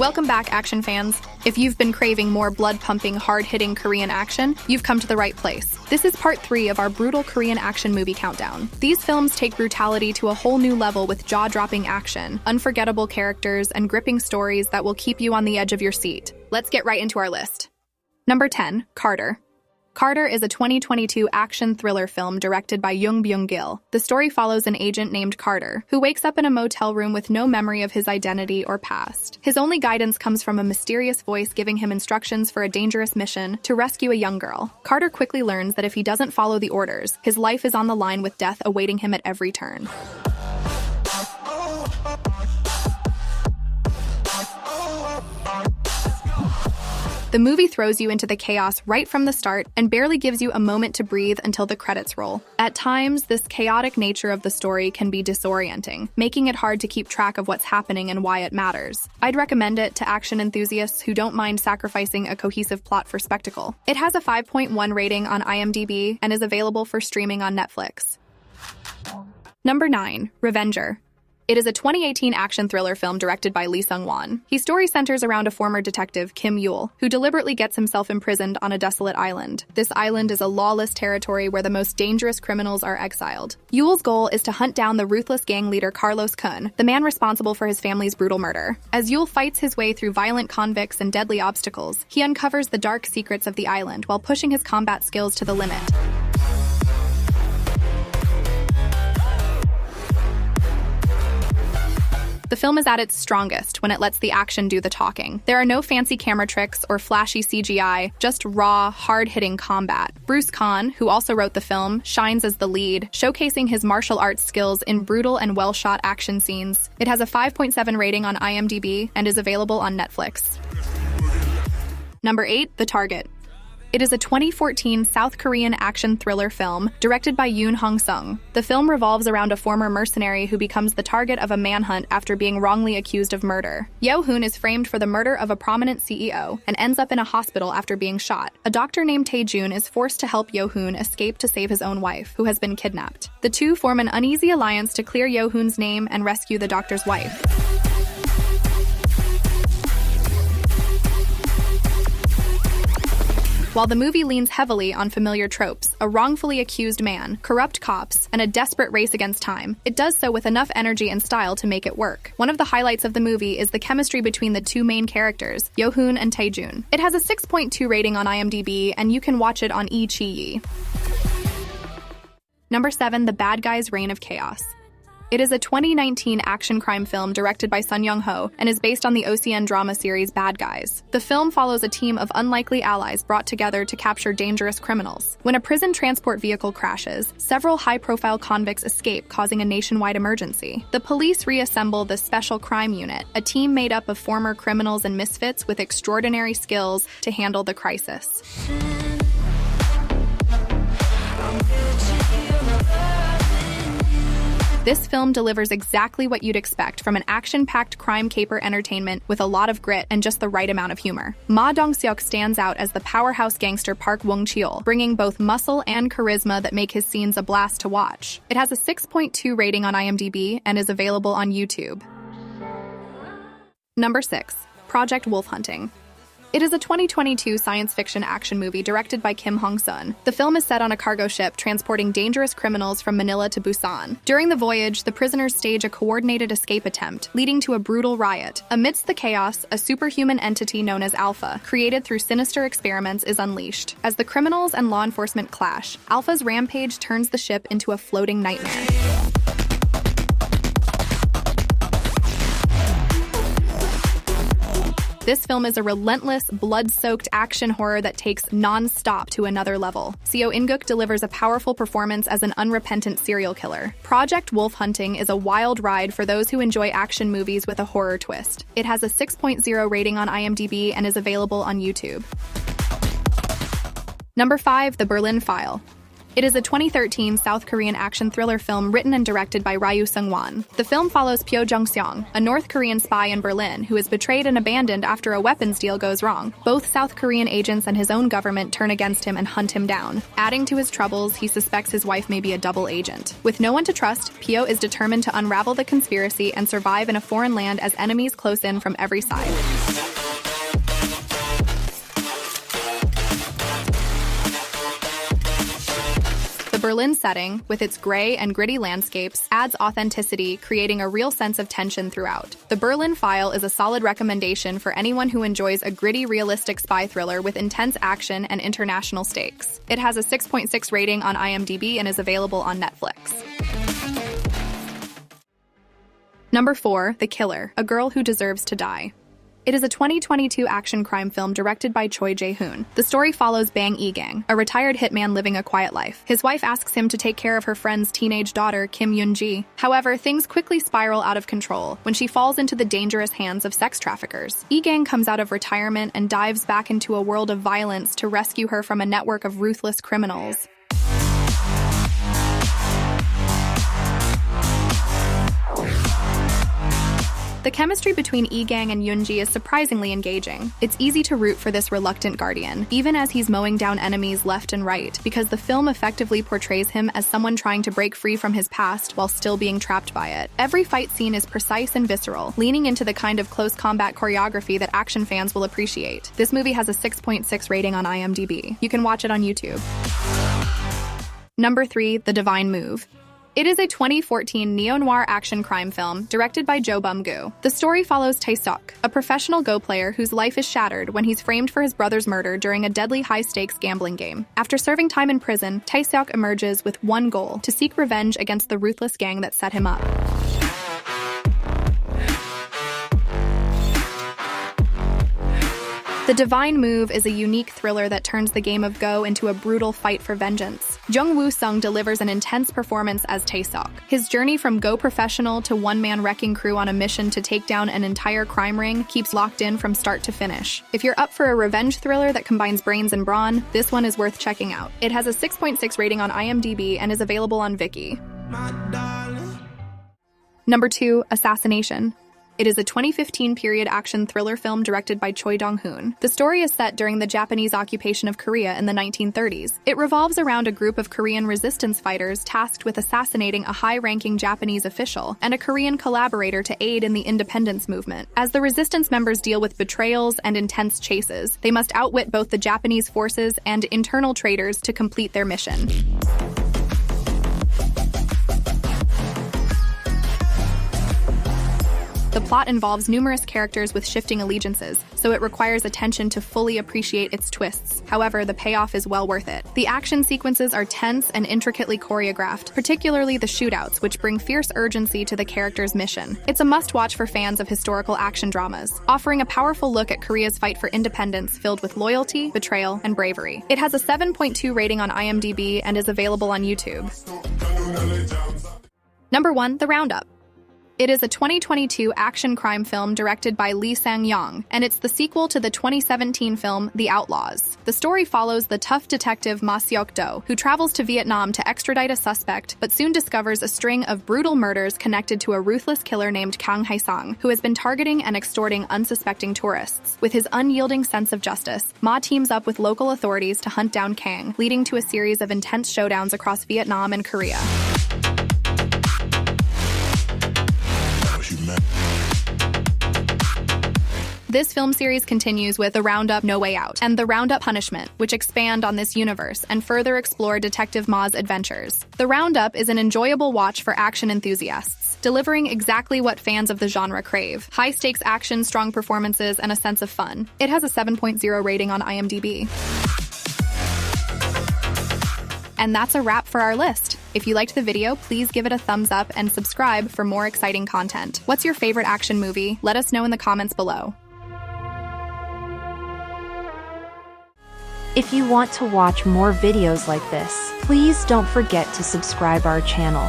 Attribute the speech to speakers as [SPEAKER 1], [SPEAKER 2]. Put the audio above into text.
[SPEAKER 1] Welcome back, action fans. If you've been craving more blood-pumping, hard-hitting Korean action, you've come to the right place. This is part 3 of our brutal Korean action movie countdown. These films take brutality to a whole new level with jaw-dropping action, unforgettable characters, and gripping stories that will keep you on the edge of your seat. Let's get right into our list. Number 10, Carter. Carter is a 2022 action thriller film directed by Yoon Byung-gil. The story follows an agent named Carter, who wakes up in a motel room with no memory of his identity or past. His only guidance comes from a mysterious voice giving him instructions for a dangerous mission to rescue a young girl. Carter quickly learns that if he doesn't follow the orders, his life is on the line with death awaiting him at every turn. The movie throws you into the chaos right from the start and barely gives you a moment to breathe until the credits roll. At times, this chaotic nature of the story can be disorienting, making it hard to keep track of what's happening and why it matters. I'd recommend it to action enthusiasts who don't mind sacrificing a cohesive plot for spectacle. It has a 5.1 rating on IMDb and is available for streaming on Netflix. Number 9, Revenger. It is a 2018 action thriller film directed by Lee Sung-won. His story centers around a former detective, Kim Yul, who deliberately gets himself imprisoned on a desolate island. This island is a lawless territory where the most dangerous criminals are exiled. Yul's goal is to hunt down the ruthless gang leader Carlos Kun, the man responsible for his family's brutal murder. As Yul fights his way through violent convicts and deadly obstacles, he uncovers the dark secrets of the island while pushing his combat skills to the limit. The film is at its strongest when it lets the action do the talking. There are no fancy camera tricks or flashy CGI, just raw, hard-hitting combat. Bruce Kahn, who also wrote the film, shines as the lead, showcasing his martial arts skills in brutal and well-shot action scenes. It has a 5.7 rating on IMDb and is available on Netflix. Number 8, The Target. It is a 2014 South Korean action thriller film directed by Yoon Hong-sung. The film revolves around a former mercenary who becomes the target of a manhunt after being wrongly accused of murder. Yo-hoon is framed for the murder of a prominent CEO and ends up in a hospital after being shot. A doctor named Tae-jun is forced to help Yo-hoon escape to save his own wife, who has been kidnapped. The two form an uneasy alliance to clear Yo-hoon's name and rescue the doctor's wife. While the movie leans heavily on familiar tropes, a wrongfully accused man, corrupt cops, and a desperate race against time, it does so with enough energy and style to make it work. One of the highlights of the movie is the chemistry between the two main characters, Yo-hoon and Tae-jun. It has a 6.2 rating on IMDb, and you can watch it on iQIYI. Number 7, The Bad Guys' Reign of Chaos. It is a 2019 action crime film directed by Sun Young-ho and is based on the OCN drama series Bad Guys. The film follows a team of unlikely allies brought together to capture dangerous criminals. When a prison transport vehicle crashes, several high-profile convicts escape, causing a nationwide emergency. The police reassemble the Special Crime Unit, a team made up of former criminals and misfits with extraordinary skills to handle the crisis. This film delivers exactly what you'd expect from an action-packed crime caper entertainment with a lot of grit and just the right amount of humor. Ma Dong-seok stands out as the powerhouse gangster Park Wong-cheol, bringing both muscle and charisma that make his scenes a blast to watch. It has a 6.2 rating on IMDb and is available on YouTube. Number 6, Project Wolf Hunting. It is a 2022 science fiction action movie directed by Kim Hong-sun. The film is set on a cargo ship transporting dangerous criminals from Manila to Busan. During the voyage, the prisoners stage a coordinated escape attempt, leading to a brutal riot. Amidst the chaos, a superhuman entity known as Alpha, created through sinister experiments, is unleashed. As the criminals and law enforcement clash, Alpha's rampage turns the ship into a floating nightmare. This film is a relentless, blood-soaked action horror that takes non-stop to another level. Seo In-guk delivers a powerful performance as an unrepentant serial killer. Project Wolf Hunting is a wild ride for those who enjoy action movies with a horror twist. It has a 6.0 rating on IMDb and is available on YouTube. Number 5, The Berlin File. It is a 2013 South Korean action thriller film written and directed by Ryu Seung-won. The film follows Pyo Jung-seong, a North Korean spy in Berlin who is betrayed and abandoned after a weapons deal goes wrong. Both South Korean agents and his own government turn against him and hunt him down. Adding to his troubles, he suspects his wife may be a double agent. With no one to trust, Pyo is determined to unravel the conspiracy and survive in a foreign land as enemies close in from every side. Berlin setting, with its gray and gritty landscapes, adds authenticity, creating a real sense of tension throughout. The Berlin File is a solid recommendation for anyone who enjoys a gritty, realistic spy thriller with intense action and international stakes. It has a 6.6 rating on IMDb and is available on Netflix. Number 4, The Killer, A Girl Who Deserves to Die. It is a 2022 action crime film directed by Choi Jae-hoon. The story follows Bang Ee-gang, a retired hitman living a quiet life. His wife asks him to take care of her friend's teenage daughter, Kim Yoon-ji. However, things quickly spiral out of control when she falls into the dangerous hands of sex traffickers. Ee-gang comes out of retirement and dives back into a world of violence to rescue her from a network of ruthless criminals. The chemistry between Ee-gang and Yoon-ji is surprisingly engaging. It's easy to root for this reluctant guardian, even as he's mowing down enemies left and right, because the film effectively portrays him as someone trying to break free from his past while still being trapped by it. Every fight scene is precise and visceral, leaning into the kind of close combat choreography that action fans will appreciate. This movie has a 6.6 rating on IMDb. You can watch it on YouTube. Number 3, The Divine Move. It is a 2014 neo-noir action crime film directed by Jo Bum-gu. The story follows Tae-seok, a professional Go player whose life is shattered when he's framed for his brother's murder during a deadly high-stakes gambling game. After serving time in prison, Tae-seok emerges with one goal: to seek revenge against the ruthless gang that set him up. The Divine Move is a unique thriller that turns the game of Go into a brutal fight for vengeance. Jung Woo-sung delivers an intense performance as Tae-seok. His journey from Go professional to one-man wrecking crew on a mission to take down an entire crime ring keeps locked in from start to finish. If you're up for a revenge thriller that combines brains and brawn, this one is worth checking out. It has a 6.6 rating on IMDb and is available on Viki. Number 2, Assassination. It is a 2015 period action thriller film directed by Choi Dong-hoon. The story is set during the Japanese occupation of Korea in the 1930s. It revolves around a group of Korean resistance fighters tasked with assassinating a high-ranking Japanese official and a Korean collaborator to aid in the independence movement. As the resistance members deal with betrayals and intense chases, they must outwit both the Japanese forces and internal traitors to complete their mission. The plot involves numerous characters with shifting allegiances, so it requires attention to fully appreciate its twists. However, the payoff is well worth it. The action sequences are tense and intricately choreographed, particularly the shootouts, which bring fierce urgency to the character's mission. It's a must-watch for fans of historical action dramas, offering a powerful look at Korea's fight for independence filled with loyalty, betrayal, and bravery. It has a 7.2 rating on IMDb and is available on YouTube. Number 1, The Roundup. It is a 2022 action crime film directed by Lee Sang-yong, and it's the sequel to the 2017 film The Outlaws. The story follows the tough detective Ma Seok-do, who travels to Vietnam to extradite a suspect, but soon discovers a string of brutal murders connected to a ruthless killer named Kang Hae-sang, who has been targeting and extorting unsuspecting tourists. With his unyielding sense of justice, Ma teams up with local authorities to hunt down Kang, leading to a series of intense showdowns across Vietnam and Korea. This film series continues with The Roundup No Way Out and The Roundup Punishment, which expand on this universe and further explore Detective Ma's adventures. The Roundup is an enjoyable watch for action enthusiasts, delivering exactly what fans of the genre crave: high-stakes action, strong performances, and a sense of fun. It has a 7.0 rating on IMDb. And that's a wrap for our list. If you liked the video, please give it a thumbs up and subscribe for more exciting content. What's your favorite action movie? Let us know in the comments below.
[SPEAKER 2] If you want to watch more videos like this, please don't forget to subscribe our channel.